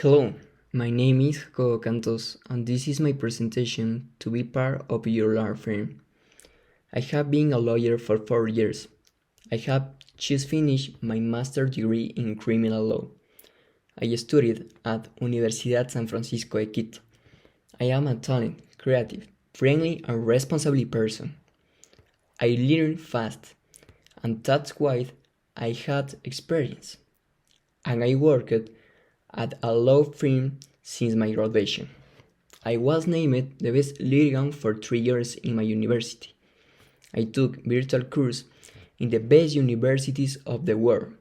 Hello, my name is JacoboCantos, and this is my presentation to be part of your law firm. I have been a lawyer for 4 years. I have just finished my master's degree in criminal law. I studied at Universidad San Francisco de Quito. I am a talented, creative, friendly, and responsible person. I learn fast, and that's why I had experience. And I worked at a law firm since my graduation. I was named the best litigant for 3 years in my university. I took virtual courses in the best universities of the world.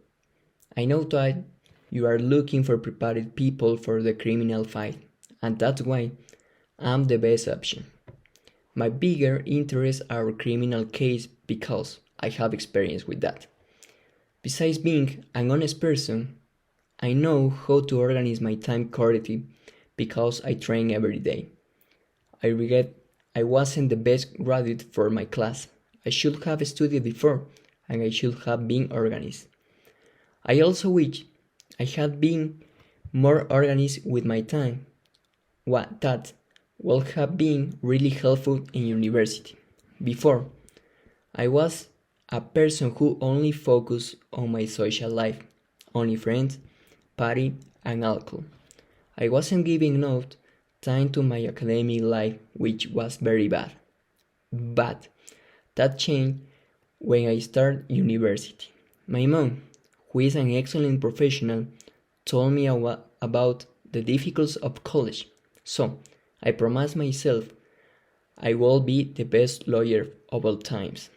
I know that you are looking for prepared people for the criminal fight, and that's why I'm the best option. My bigger interests are criminal case because I have experience with that. Besides being an honest person, I know how to organize my time correctly because I train every day. I regret I wasn't the best graduate for my class. I should have studied before and I should have been organized. I also wish I had been more organized with my time. That would have been really helpful in university. Before, I was a person who only focused on my social life, only friends, party, and alcohol. I wasn't giving enough time to my academic life, which was very bad. But that changed when I started university. My mom, who is an excellent professional, told me about the difficulties of college. So I promised myself I will be the best lawyer of all times.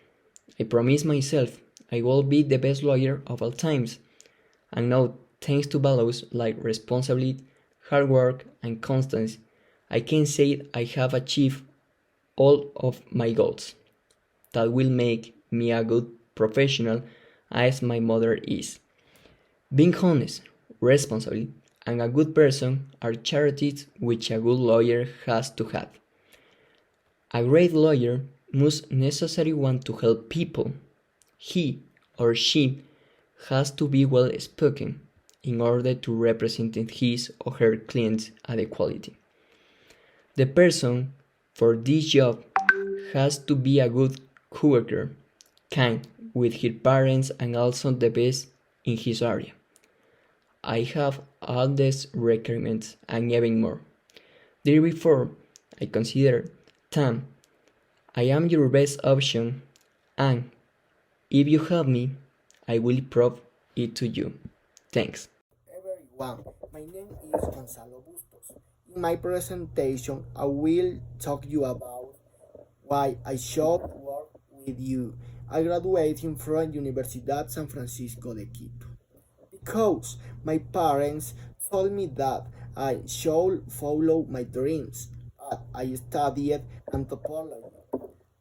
I promised myself I will be the best lawyer of all times. And now, thanks to values like responsibility, hard work, and constancy, I can say I have achieved all of my goals. That will make me a good professional as my mother is. Being honest, responsible, and a good person are charities which a good lawyer has to have. A great lawyer must necessarily want to help people. He or she has to be well spoken in order to represent his or her clients adequately. The person for this job has to be a good coworker, kind with his parents and also the best in his area. I have all these requirements and even more. Therefore, I consider Tam, I am your best option, and if you help me, I will prove it to you. Thanks. Everyone, my name is Gonzalo Bustos. In my presentation, I will talk you about why I should work with you. I graduated from Universidad San Francisco de Quito because my parents told me that I should follow my dreams. I studied anthropology.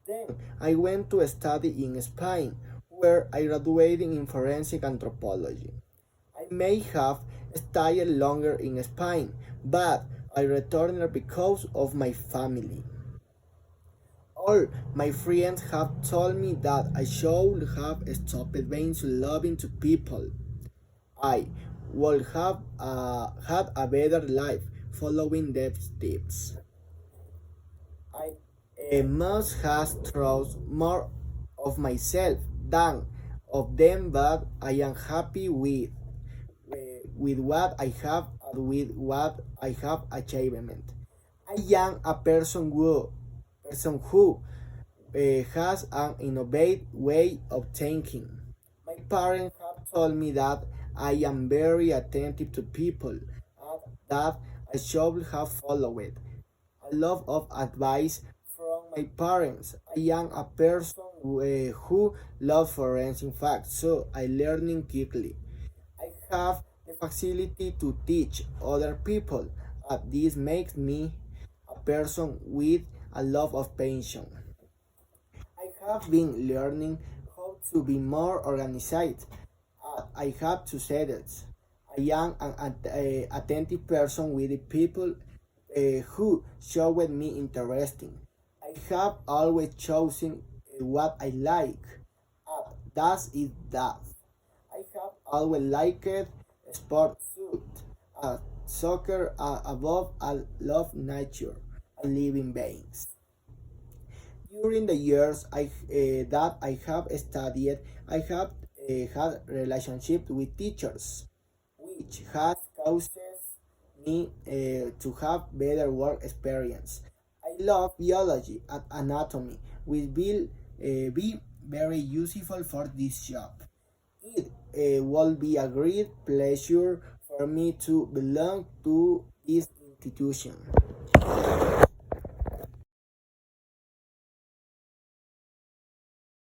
Then I went to study in Spain, where I graduated in forensic anthropology. I may have stayed longer in Spain, but I returned because of my family. All my friends have told me that I should have stopped being so loving to people. I would have had a better life following their steps. I must have trust more of myself than of them, but I am happy with what I have and with what I have achievement. I am a person who has an innovative way of thinking. My parents have told me that I am very attentive to people and that I should have followed a lot of advice from my parents. I am a person who loves forensic facts, so I learning quickly. I have the facility to teach other people, and this makes me a person with a lot of patience. I have been learning how to be more organized. I have to say that I am an attentive person with the people who showed me interesting. I have always chosen what I like. That is that. I have always liked sport suit. Uh, soccer above I love nature and living beings. During the years that I have studied, I have had relationships with teachers, which has caused me to have better work experience. I love biology and anatomy, which will be very useful for this job. It will be a great pleasure for me to belong to this institution.